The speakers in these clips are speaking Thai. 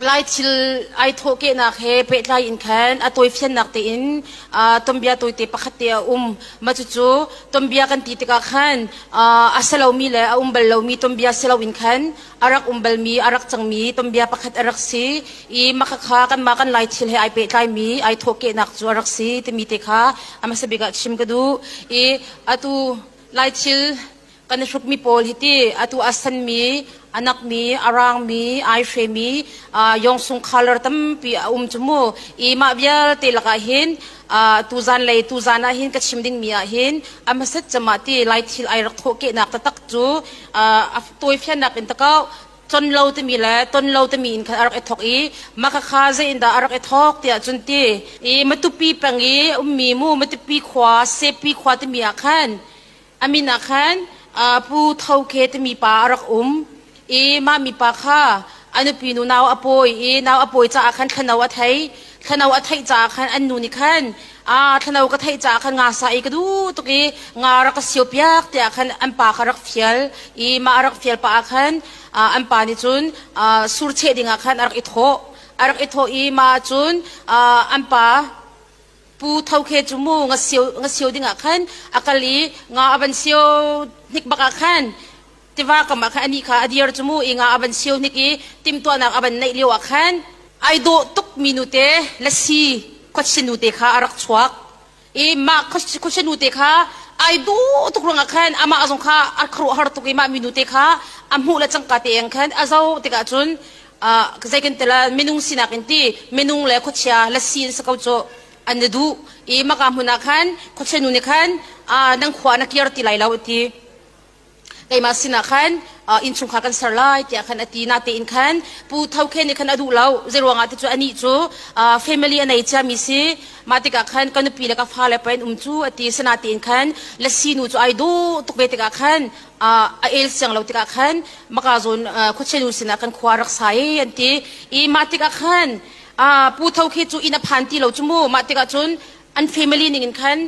ไล่ชิลไอโทเกนักเฮเป็ดไล่อินคันตัวเฟียนนักเตอินตมเบียตัวเตปะขัดเตียมาจู่ตมเบียกันตีติกาขันเสลามีเลยบัลลามีตมเบียเสลาอินคันอารักบัลมีอารักจังมีตมเบียปะขัดอารักซีมาค้ากันมากันไล่ชิลเฮไอเป็ดไล่มีไอโทเกนักจู่อารักซีตมีเตค่ะมาสบิกัดชิมกันดูตัวไล่ชิลกันชุกมีโพลฮิตีตัวอัสันมีanak mi arang mi ai fe mi yong sung color tam pi chu mu I ma bial te laka hin tu zan a hin ka chimding mi a hin amasat chama ti lai thil ai rak tho ke nak ta tak chu toy fian nak in takau ton lo te mi la ton lo te mi in khan arak ethok I maka kha ze in da arak ethok ti a chun ti matupi pangi mi mu matupi khwa se pi khwa te mi a khan amina khan pu thau ke te mi pa arakมามีปากค่ะอันปีนูนาวอภัยนาวอภัยจากขันขนาวไทยจากขันอันนูนิขันขนาวก็ไทยจากขันงาสายก็ดูตุกี้งารักเสียวเปียกแต่ขันอันปากรักเฟียลมารักเฟียลปากขันอันปานิจุนสุรเชดิงขันรักอิทโธมาจุนอันปาปูเท่าเคจุมูงาเสียวดิงขันอากาลีงาอันเสียวนิกบักขันที่ว่ากับมาคันนี้ค่ะอดีตจมูกอาบันเชียวนี่กีติมตัวนักอาบันในเลี้ยวขันไอโดตุกมินุเตละสีขดชนุเตค่ะรักชวักมาขดชนุเตค่ะไอโดตุกรงขันอามาอาจงค่ะอัครุหาตุกมามินุเตค่ะอามูละจังกาเตงขันอาเจ้าติกาจุนใจกันแต่ละเมนูสินักินตีเมนูเล็กขดเชียละสีสกาวโจอันดูมากามุนักขันขดชนุนี่ขันนังขวานักยารติไลลาวตีไก่มาสินะขันอินชุงขากันสลายที่ขันอตีนาเตอินขันปูเท่าแค่ในขันอดูเราเจรวงอาทิตย์อันนี้จูfamily อันไหนจะมีสิมาติกาขันกันปีเล็กฟ้าเล็บเป็นจูอตีสนาเตอินขันและสีนูจูไอดูตุกเบติกาขันเอลเสียงเราติกาขันมากาจนคุชเชนูสินะขันขวารักษาอันที่มาติกาขันปูเท่าแค่จูอินพันตีเราจูมูมาติกาจนอัน family นี่ขัน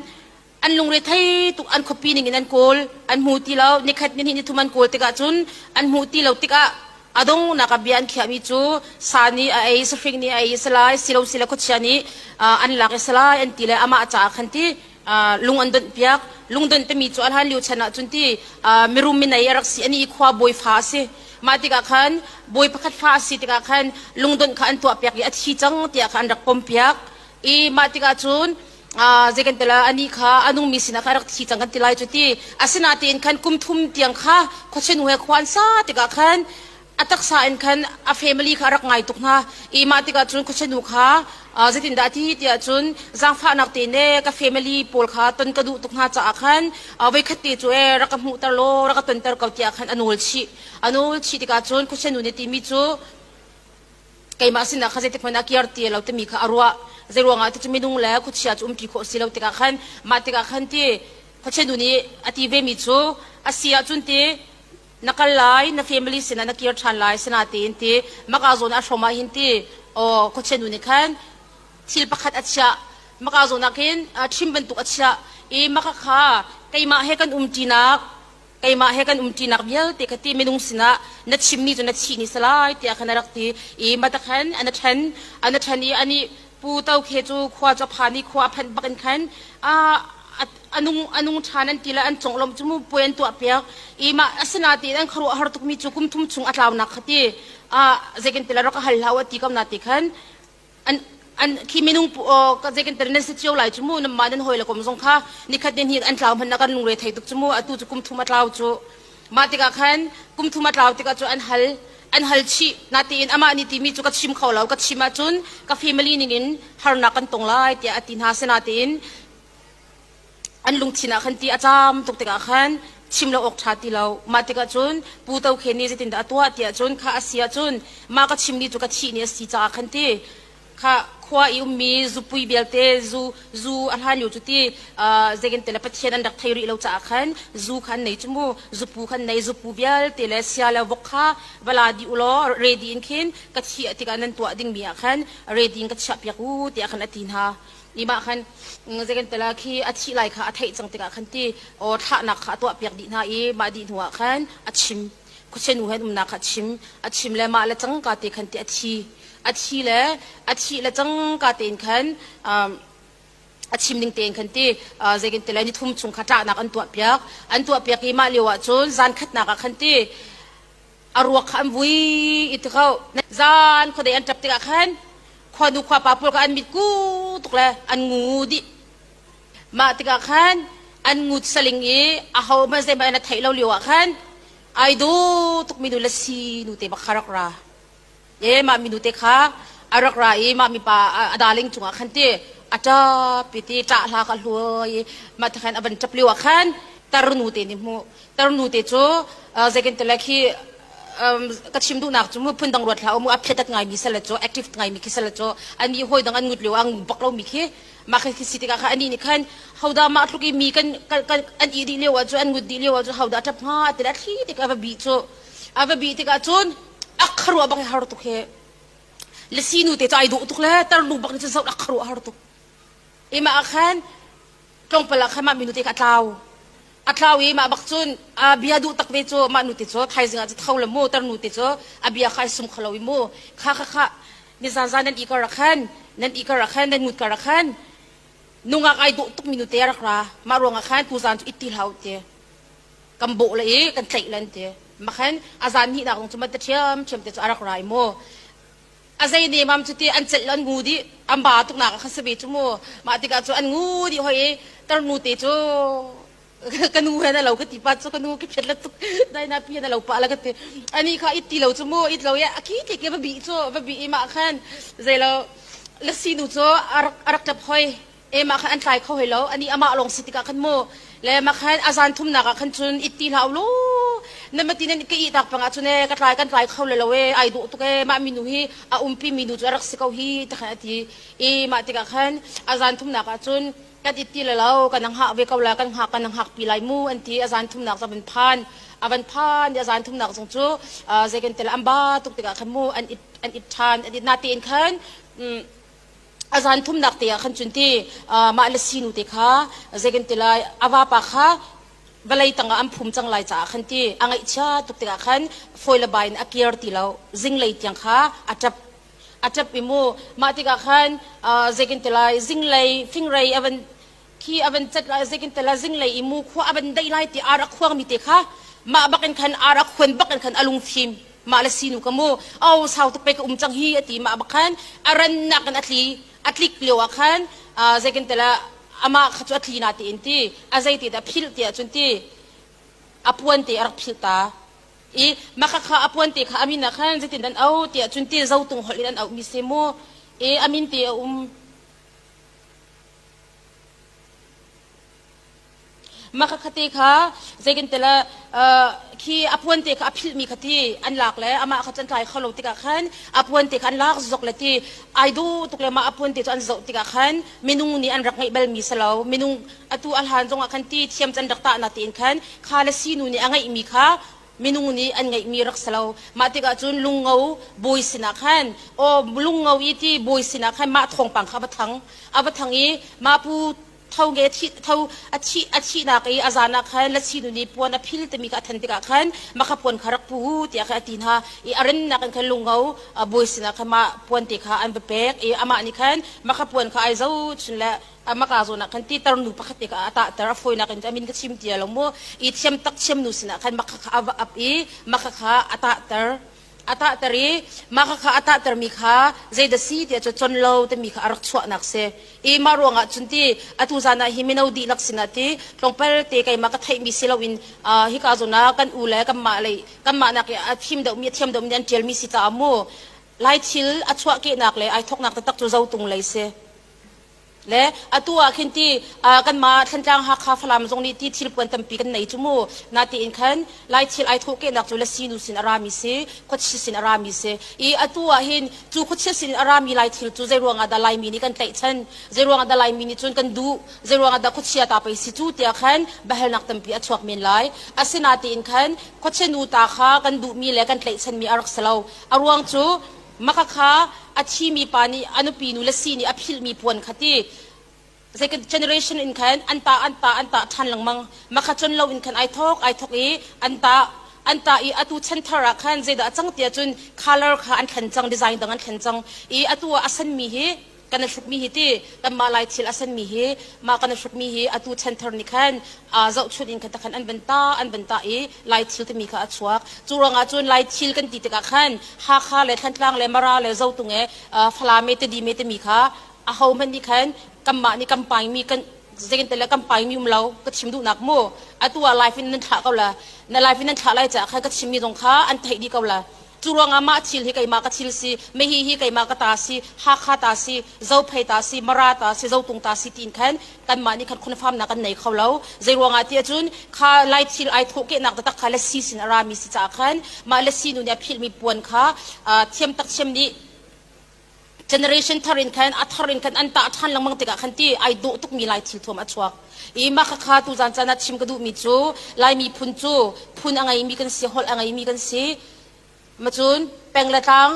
อันลงเรือไทยตุกอันคบีนี่นันโกลอันมูตีเราในขัดนี่นี่ทุมันโกลติกาจุนอันมูตีเราติกาอดงนักบิอันขี้มิจูสานีไอสฟริงนี่ไอสลายสิเราสิเราคุชานีอันหลักสลายอันตีเลยอามาจากขันที่ลุงอันดนเปียกลุงดนเตมีจูอันฮันลิวชนะจุนที่มิรุมินไอรักสีอันนี้ขวาบอยฟ้าสิมาติกาขันบอยพักฟ้าสิติกาขันลุงดนขันตัวเปียกอัดชีจังติกาขันรักปมเปียกมาติกาจุนเจกันตละอันนี้ค่ะอันนู้นมีสินะค่ะรักที่จังกันติลายจุดที่อาศัยนาทีนคันกุมทุ่มเตียงค่ะขดเชนหัวควันซาติกาคันอัตสาอินคันอาเฟมิลี่ค่ะรักไงตุกนะมาติกาจุนขดเชนหัวค่ะเจตินดาที่ที่จุนจังฟ้านักตีนเน่กับเฟมิลี่ปูลค่ะต้นกระดูตุกนะจากคันไว้ขัดตีจุรักมุตโลรักต้นตะเกาตีคันอนุลชีติกาจุนขดเชนหัวนี่ที่มีจูไก่มาสินะค่ะเจติคนนักยาร์ตีเราจะมีค่ะอรัวเจรวงอาทิตย์มีนุ่งแล้วคุชยาจุ่มปีโคสิเราติกาขันมาติกาขันที่คุชดูนี้อาทิตย์เวมิจูอาเซียจุนที่นักไลน์นักเฟมิลี่สินะนักยาร์ชันไลน์สินะที่อินที่มักอาโซนอาชมาหินที่คุชดูนี้ขันทิลปักขัดอัจฉริมักอาโซนักหินชิมเป็นตุกอัจฉริมักข้าไก่มาให้กันจีนักไก่มาให้กันจีนักเบี้ยที่กติมีนุ่งสินะนัดชิมนี่จนนัดชีนี่สลายที่อาขันรักที่มาตะขันอันนั้นนี่อันนี้ปูเต้าเคจูขวาจะพานี่ขวาพันบักันขันอันนุงชานันทีละอันจงลมจมูกป่วยอันตัวเปียกมาสนาตีอันครัวหาตุกมีจุกุมทุ่มชุงอัตลาวนักขตีเจกันทีละรักหัลลาวตีกำนาตีขันอันขี้มินุงก็เจกันทีละนั่นสิเจียวไหลจมูกน้ำมันนั่นหอยละกมสงค่ะนี่ขัดเดินหินอันตลาวพันนักการลุงเรไทยตุกจมูกตุจุกุมทุ่มอัตลาวจูมาตีกันขันกุมทุ่มอัตลาวตีกันจูอันฮัลชีนาทีนอามานิติมีจุกัดชิมเขาเรากัดชิมาจุนกับฟิมลีนิงินฮาร์นักันตรงไล่ที่อตินหาเสนาทีนอันลุงชินาขันตีอาจามตุกติกาขันชิมเราออกชาติเรามาติกาจุนปูเต้าเขนี่จะตินดาตัวที่จุนข้าอาเซียจุนมากัดชิมนี่จุกัดชีนี่สีจากขันตีข้าขวาอิวมีจูปุยเบลเตจูอันฮันอยู่จุดที่เจกันแต่ละประเทศอันดักไทยริเราจากขันจูขันไหนจมูจูปูขันไหนจูปูเบลเตเลเซียแล้ววกข้าเวลาดิอุลอเรดีนขินกัดชีติกันนั้นตัวดิ่งมีขันเรดีนกัดชับยักูที่ขันอตินหาอีมาขันเจกันแต่ละขี้อัดชีไลค่ะอัดไทยจังติกาขันที่โอ้ท่านักขาตัวเปียกดินหาอีมาดินหัวขันอัดชิม คุเชนูเห็นนักอัดชิมเลยมาละจังกาเตขันติอัดชีเลยจังกาเตนขันอัดชิมดิ่งเตนขันติเจกินเตลนี่ทุ่มชุงขจานักอันตัวเปียกอีมาเลียวจนจานขัดนักขันติอารวกอันวุยอิตเขาจานคนเดียนจับติกขันความดูความปาปุลกันมิดกูตุกเลยอันงูดิมาติกขันอันงูสลิงอีอาเขามาเซมาอันไทยเราเลียวขันไอดูตุกมิดูละสีนูเตบักคารักรามามินูเตค่ะอารักรามามีปาดาลิงจุงขันติอาจารย์พิธีจ่าลาคัลหัวมาทำอันจับเลียวขันตารุนูเตนิโมตารุนูเตโจเจกินเตลคีกัดชิมดูนักจุ่มพุ่นดังรถเราอัพเพดไงมีเสลโจแอคทีฟไงมีคิเสลโจอันนี้ห้อยดังอันงุดเลียวอันบักเรามีคิมาคิดสิติกาค่ะอันนี้นี่คันเขาดามาทุกมีกันอันอีดีเลียวจุอันงุดดีเลียวจุเขาดาจับมาแต่ละที่ติกาบบีโจบีติกาจุนอักขรัวบังฮารุตุกเฮเลสีนูเตจไอดูตุกเลยตาลูบังจะเจ้าอักขรัวฮารุตุกมาคันตรงเปล่าคันมามินุติกาเท้าอัตลาวีมาบักจุนบิอาดูตักเวโจมานุติโจไทยจึงอาจจะเท่าละโมตรนุติโจบิอาใครสุ่มขลาวิโมค่ะนิสานนั่นอีกรักขันนั่นงุดกรักขันนุ่งไอดูตุกมินุติรักรามารงขันผู้สานจุอิติลาวเตกำโบเลยกันใจลันเตมาขันอาจารย์นี่นักลงจุมาเทียมเตจรักราโมอาศัยนี่มัมจุติอันเจลันงูดิอันบาตุกนักขันสบีจุโมมาติกาจุอันงูดิหอยตรนุติโจกันนูเห็นเราก็ติปัดกันนูก็เช็ดละตุกได้นาพี่นะเราปะละก็เตอันนี้ค่ะอิติเราจมูอิตเราเนี่ยคิดเกี่ยวกับบีโจบีมาขันใจเราละสีนูโจอารักจับหอยมาขันอันตรายเข้าให้เราอันนี้อามาลงสิติกาขันโมแล้วมาขันอาจารย์ทุ่มนักขันจุนอิติเราลูนั่นมาตีนั่นก็อีตักปังอาจุนเน่กันตรายเข้าเลยเราไอดูตุกมามินูฮีปีมินูจะรักสิเขาฮีตะขันทีมาติกาขันอาจารย์ทุ่มนักจุนกันอิติเรากันนังหักเวกเอาละกันหักปีไลมูอันที่อาจารย์ทุ่มนักจะเป็นพันอาจารย์ทุ่มนักสงจูเจกันเตลอัมบาตุกติกาขันมูอันอิทานอันอินาตีนขันอาจารย์ทุ่มนักเตียขันจุนที่มาเลสีนุติค่ะเจกันเตลอาวาปะค่ะบลายตั้งอันพุ่มจังไลจ่าขันที่อังอิชาตุกติกาขันฟอยล์บายน์อากิร์ติเราจิงไลที่ยังค่ะอาจจะพิมูมาติกาขันเจกันเตลจิงไลฟิงไรอวันจัดเจกันเตลจิงไลอิมูขวาอวันได้ไลที่อารักขวางมิเตค่ะมาบักันขันอารักขวนบักันขันอลุงฟิมมาเลสีนุกมูเอาสาวตุกไปกับจังฮีอติมาบักันอารันนักนัทลีเกลียวขันเจกันเตลอามาขจวดลีนาตีอินตีอาศัยตีแต่พิลตีจุนตีอภวนตีอารักพิลตามาข้าอภวนตีข้าอามินนะขันจะติดดันเอาตีจุนตีเจ้าตุงหอลิดันเอามิเซโมอามินตีมาข้าคติค่ะเจกันเตละขี้อภวนตีข้าอภิลมีคติอันหลักเลยอามาข้าจันทร์เขาลงติกาขันอภวนตีขันหลักจกเลยที่ไอดูตุกเลยมาอภวนตีอันจกติกาขันเมนูนี้อันรักไงเบลมีสลาวเมนูตัวอัลฮันจงขันที่เทียมจันรักตานาตีนขันข้าเลสีนูนี้อันไงมีค่ะเมนูนี้อันไงมีรักสลาวมาติกาจุนลุงเงาบุยสินะขันโอ้ลุงเงาอีที่บุยสินะขันมาทองปังข้าบัทังอาบัทังอีมาพูเท่าเงี้ยที่เท่าอาชีนักอาจารย์นักขันและชีนุนีปวนอภิลแต่มีการทันติกาขันมาขับปวนคารักปูที่อาตีนฮะอารันนักขันลุงเอาบุยสินักขันมาปวนติกาอันเปกอามานี่ขันมาขับปวนข้าไอเจ้าชุนละมาคาโซนักขันที่ตรนุปขัดติกาตาตระฟอยนักขันจะมินกชิมเตียลงโมเทียมตักเทียมนุสินักขันมาขับอับมาขับตาตระตรีมาข้าตาตรมีข้าใจเดสีที่จะจนเราแต่มีข้ารักชวนักเสมารวงจุนที่ตุจานะฮิมินาดีลักษณะที่ตรงเปรตไกมาก็ไทยมีสิลวินฮิกาโซนากันอูเล่กันมานักทีมเดิมทีมเดิมยันเจลมีสิตามูไล่ชิลชวเกนักเลยไอทอกนักตักตัวเจ้าตุงเลยเสและตัวขินที่กันมาทันจังหักข้าฟลามตรงนี้ที่ทิลปวนตัมปีกันในจุโมนาทีอินคันไล่ทิลไอทุกเกนักจุลสีนุสินอารามิเซขดชิสินอารามิเซตัวหินจูขดชิสินอารามิไล่ทิลจูเจรวงอาดาไลมินิกันเตชันเจรวงอาดาไลมินิจุนกันดูเจรวงอาดาขดชิอาตาไปสิจูเตียคันบะเฮลนักตัมปีอัชวักเมนไลสินาทีอินคันขดเชนูตาข้ากันดูมีเลกันเตชันมีอารักสลาวอารวงจูมักข้าอาชีมีปานีอนุปีนุลสีนีอภิลมีปวนขตีsecond generation in kan anta than lang mang makachon law in kan I talk อันตาอีอตุเชนทารักขันเจดาจังเตียจุน color ค่ะอันขันจังดีไซน์ดังอันขันจังอีอตุอาศันมีฮีกันชุกมีฮีที่กันมาไลท์ชิลอาศันมีฮีมากันชุกมีฮีอตุเชนทาร์นี่ขันเจ้าชุดอินกันตะขันอันบันตาอีไลท์ชิลที่มีค่ะอัชวักจูรังอาจุนไลท์ชิลกันติดกับขันฮาคาเลทันตลังเลมาราเลเจ้าตุงฟลาเมตดีเมตมีค่ะอาเขามันนี่ขันกันมานี่กันไปมีกันZagen tela kampay mi umlaw katsimdu nak mo atwa life in tha kaula na life in tha lai cha kha katsimmi dong kha an thai di kaula churonga ma chil hi kai ma ka chil si me hi kai ma ka ta si ha kha ta si zau phai ta si mara ta si zau tung ta si tin khan kan ma ni khat khun fam na kan nei khawlo zeironga ti chun kha lai chil ai tho ke nak ta khala si sin ara mi si cha khan ma le si nu nya phil mi puan kha thiam tak chem ni generation tharin khan atharin khan anta athan lang mang tika khan ti ai do tuk mi lai thil thom achwak I ma kha tu jan chana chim ka du mi chu lai mi phun chu phun angai mi kan si hol angai mi kan si ma chun pengla tang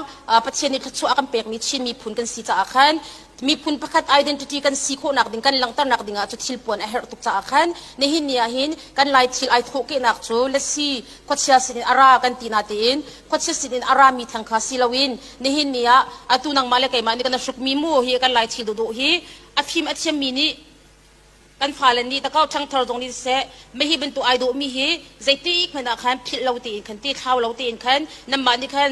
patchen ni chu akam pek mi chin mi phun kan si cha khan mi phun pakhat identity kan si kho nak ding kan lang tar nak dinga chu thil pon a her tuk cha khan ne hin nia hin kan lai thil ai tho ke nak chu le si khochia sin ara kan tina tin khochia sin ara mi thang kha silawin ne hin nia atu nang male kai mani kan shuk mi mu hi kan lai thil do hi afim achem mi ni kan phalen ni ta kau thang thar dong ni se me hi ben tu ai do mi hi zaiti khana khan phil lo ti khan ti thau lo ti khan nam ma ni khan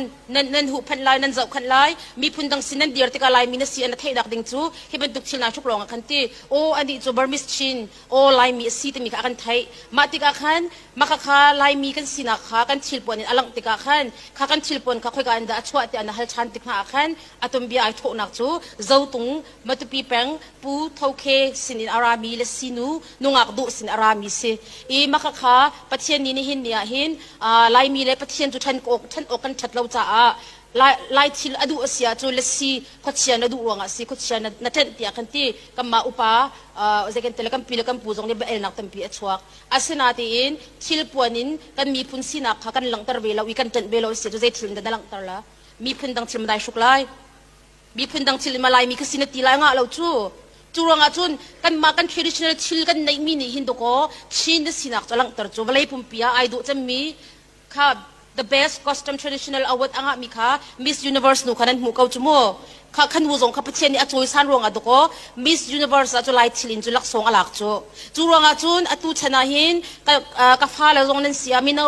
nan hu phan lai nan zau khan lai mi phun dang sinan dir ti ka lai mi na si an thai dak ding chu hi ben tu thil na chuk long khan ti o ani chu burmis chin o lai mi si ti mi ka kan thai ma ti ka khan ma kha lai mi kan sina kha kan thil pon alang ti ka khan kha kan thil pon ka khoi ka anda chwa ti an hal chan ti kha khan atom bi ai tho nak chu zau tung ma tu pi peng pu thau khe sinin arami le sinu nungak du sin arami se I makakha pathian ni hin nia hin lai mi le pathian chu than ok kan thatlo cha a lai thil adu asia chu le si khochia na du wanga si khochia na ten tia kan ti kamma upa zegen tele kam pil kam puzong ni bel nak tampi achwak asina ti in thil puanin kan mi phun sina kha kan lang tar velo I kan ten velo se chu zai thil da lang tar la mi phun dang thil madai shuklai mi phun dang thil malai mi kasina ti la nga lo chu Turang atun kan makan traditional chil kan nai mi ni hindo ko chin de sinak chalang tar chu valai pumpia ai do cham mi kha the best custom traditional award anga mi kha Miss Universe nu khanan mu kau chu mo kha khan wu jong kha pathian ni a choi san rong ado ko Miss Universe a chu lai thilin chu lak song alak chu turang atun atu chana hin ka fa la jong nan sia mi no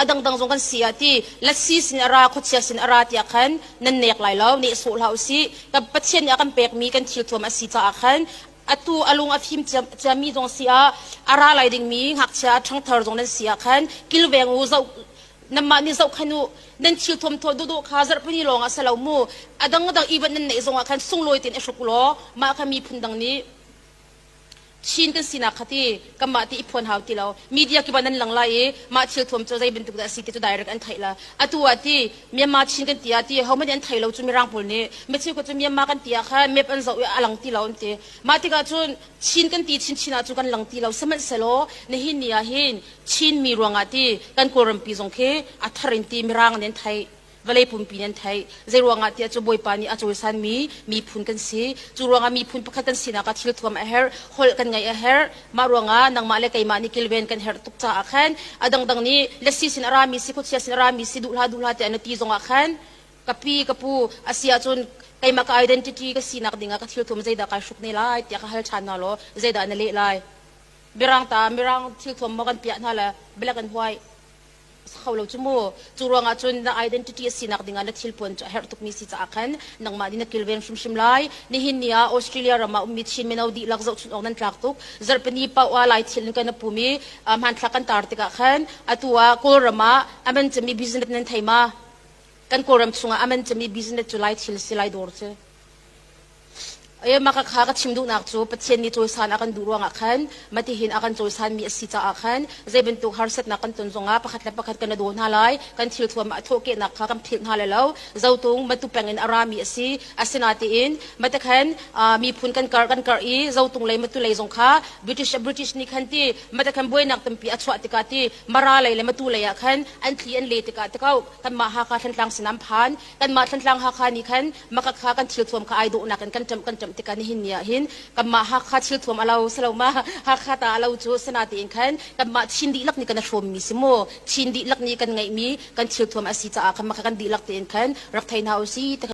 adang dang jong kan sia ti la si sin ara khochia sin ara ti khan nan nek lai lo ni so lau si ka pathian ni kan pek mi kan thil thom a si cha khan atu alung afim chami jong sia ara lai ding mi hak cha thang thar jong nan sia khan kilweng u zau namma ni zau khanu nan thil thom tho do khazar pani longa salau mu adang iban nan nei zonga khan sungloi tin esuklo ma khami phundang ni chin kan sina khati kama ti iphon haw ti lo media ki banan lang lai ma thil thom cho zai bin tu da si ti to direct an thaila atu ati myanma chin kan tia ti how many an thailo chu mirang pol ni me chi ko chu myanma kan tia kha map an zau alang ti lo te ma ti ka chun chin kan ti china chu kan lang ti lo saman selo ne hin nia hin chin mi ruanga ti kan koram pi jong khe atharin ti mirang nen thai valai pumpi nan thai zeiruanga tia chu boy pani a choi san mi phun kan si churuanga mi phun pakhat kan sina ka thil thuam a her hol kan ngai a her maruanga nangma le kai mani kilven kan her tuk cha akhan adang dang ni lesi sin arami si khutsia sin arami si dulha te an ti zonga khan kapi kapu asia chun kai ma ka identity ka sinak dinga ka thil thum zaida ka shuk ne lai tia ka hal chan na lo zaida na le lai birang thil thum mo kan pia na la black and white khawlo chumo churonga chun na identity sinak dinga la thilpon cha her tuk mi si cha khan nangma ni na kilven shim lai ni hin nia Australia rama umit chin menau di lak zau chun onan tlak tuk zarpani pa wa lai thil kan na pumi man thlakan tar tika khan atua kol rama aman chami business nan thaima kan koram chunga aman chami business chu lai thil silai dor che ay makakha ka chimdu nak chu pathian ni choi san akan duruang akhan matihin akan choi san mi si cha akhan zeben tu harset na kan tunzonga pakhat kan do halai kan thil thuam thoke nak kha kam thil halalo zautung matu pengin arami asi asinati in matakhan mi phun kan kar I zautung lai matu lai zong kha British ni khan ti matakhan boy nak tampi achwa tikati mara lai le matu lai akhan an thli an le tika tikau kan ma ha ka thantlang sinam phan kan ma thantlang ha kha ni khan makakha kan thil thuam ka ai do na kan te kan hin kam ma hakha chil thom alaw salaw ma hakha ta alaw chu sanati in khan kam ma chindi lak ni kan shom mismo chindi lak ni kan ngai mi kan chil thom asi cha kan makakan dilak te in khan rak thain hausi